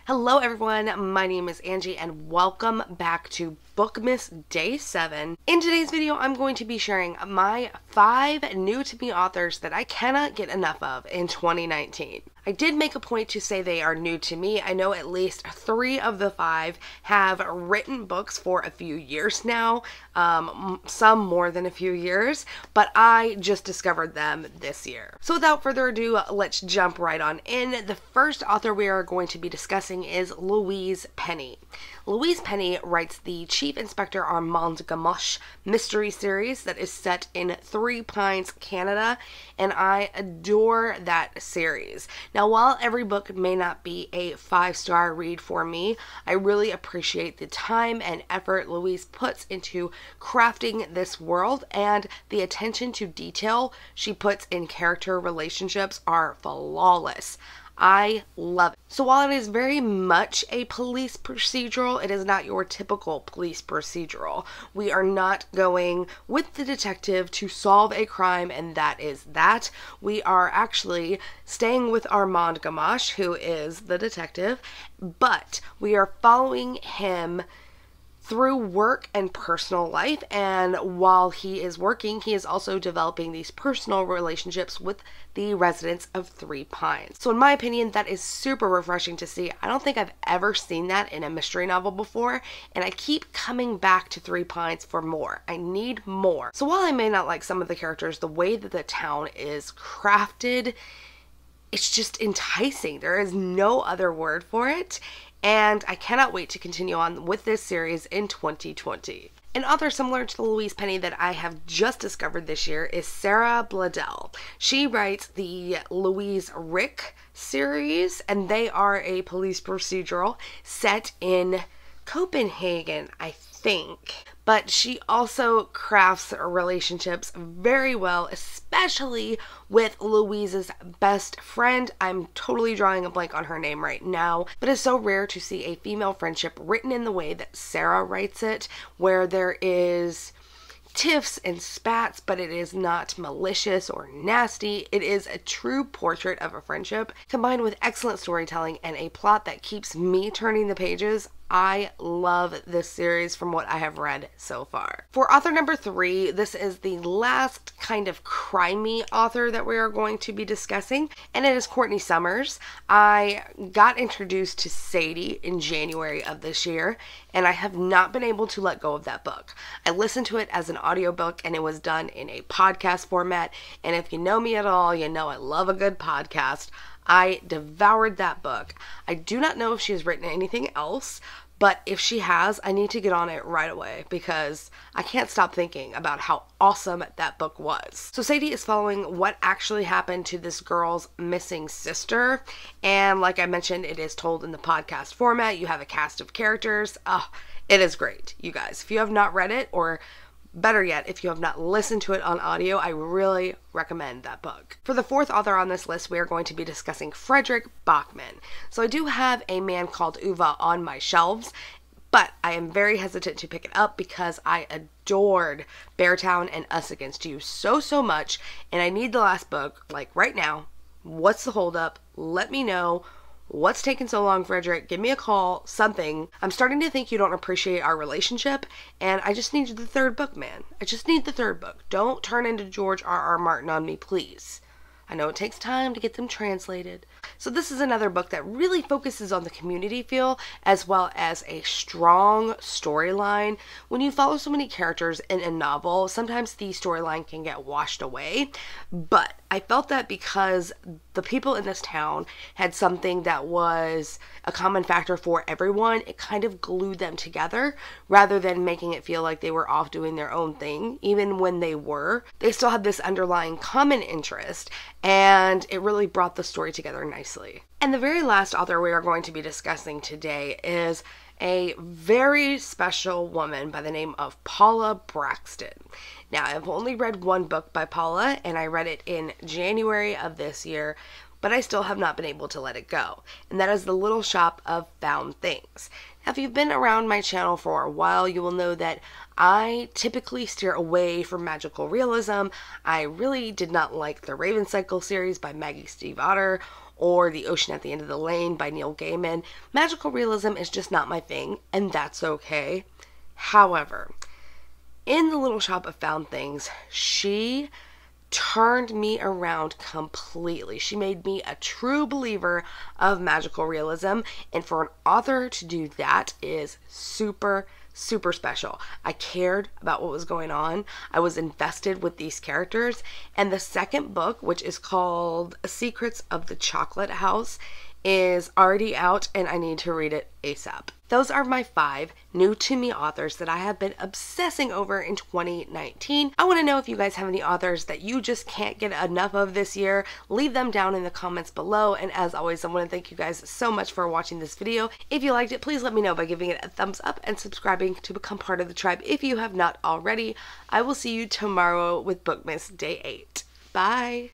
Hello everyone, my name is Angie and welcome back to Bookmas Day 7. In today's video, I'm going to be sharing my 5 new to me authors that I cannot get enough of in 2019. I did make a point to say they are new to me. I know at least 3 of the 5 have written books for a few years now, some more than a few years, but I just discovered them this year. So without further ado, let's jump right on in. The first author we are going to be discussing is Louise Penny. Louise Penny writes the Chief Inspector Armand Gamache mystery series that is set in Three Pines, Canada, and I adore that series. Now, while every book may not be a 5-star read for me, I really appreciate the time and effort Louise puts into crafting this world, and the attention to detail she puts in character relationships are flawless. I love it. So while it is very much a police procedural, it is not your typical police procedural. We are not going with the detective to solve a crime and that is that. We are actually staying with Armand Gamache, who is the detective, but we are following him through work and personal life, and while he is working, he is also developing these personal relationships with the residents of Three Pines. So in my opinion, that is super refreshing to see. I don't think I've ever seen that in a mystery novel before, and I keep coming back to Three Pines for more. I need more. So while I may not like some of the characters, the way that the town is crafted, it's just enticing. There is no other word for it. And I cannot wait to continue on with this series in 2020. An author similar to Louise Penny that I have just discovered this year is Sarah Bladel. She writes the Louise Rick series, and they are a police procedural set in Copenhagen, I think. But she also crafts relationships very well, especially with Louise's best friend. I'm totally drawing a blank on her name right now, but it's so rare to see a female friendship written in the way that Sarah writes it, where there is tiffs and spats, but it is not malicious or nasty. It is a true portrait of a friendship, combined with excellent storytelling and a plot that keeps me turning the pages. I love this series from what I have read so far. For author number 3, this is the last kind of crimey author that we are going to be discussing, and it is Courtney Summers. I got introduced to Sadie in January of this year, and I have not been able to let go of that book. I listened to it as an audiobook, and it was done in a podcast format, and if you know me at all, you know I love a good podcast. I devoured that book. I do not know if she has written anything else, but if she has, I need to get on it right away because I can't stop thinking about how awesome that book was. So Sadie is following what actually happened to this girl's missing sister, and like I mentioned, it is told in the podcast format. You have a cast of characters. It is great, you guys. If you have not read it, or better yet, if you have not listened to it on audio, I really recommend that book. For the 4th author on this list, we are going to be discussing Frederic Bachman. So I do have A Man Called Uva on my shelves, but I am very hesitant to pick it up because I adored Beartown and Us Against You so much, and I need the last book, like right now. What's the holdup? Let me know. What's taking so long, Frederic? Give me a call, something. I'm starting to think you don't appreciate our relationship, and I just need the 3rd book, man. I just need the 3rd book. Don't turn into George R.R. Martin on me, please. I know it takes time to get them translated. So this is another book that really focuses on the community feel as well as a strong storyline. When you follow so many characters in a novel, sometimes the storyline can get washed away, but I felt that because the people in this town had something that was a common factor for everyone, it kind of glued them together rather than making it feel like they were off doing their own thing. Even when they were, they still had this underlying common interest, and it really brought the story together nicely. And the very last author we are going to be discussing today is a very special woman by the name of Paula Braxton. Now, I've only read one book by Paula, and I read it in January of this year, but I still have not been able to let it go, and that is The Little Shop of Found Things. Now, if you've been around my channel for a while, you will know that I typically steer away from magical realism. I really did not like the Raven Cycle series by Maggie Stiefvater or The Ocean at the End of the Lane by Neil Gaiman. Magical realism is just not my thing, and that's okay. However, in The Little Shop of Found Things, she turned me around completely. She made me a true believer of magical realism, and for an author to do that is super special. I cared about what was going on. I was invested with these characters, and the second book, which is called Secrets of the Chocolate House, is already out, and I need to read it ASAP. Those are my 5 new to me authors that I have been obsessing over in 2019. I want to know if you guys have any authors that you just can't get enough of this year. Leave them down in the comments below, and as always, I want to thank you guys so much for watching this video. If you liked it, please let me know by giving it a thumbs up and subscribing to become part of the tribe if you have not already. I will see you tomorrow with Bookmas Day 8. Bye!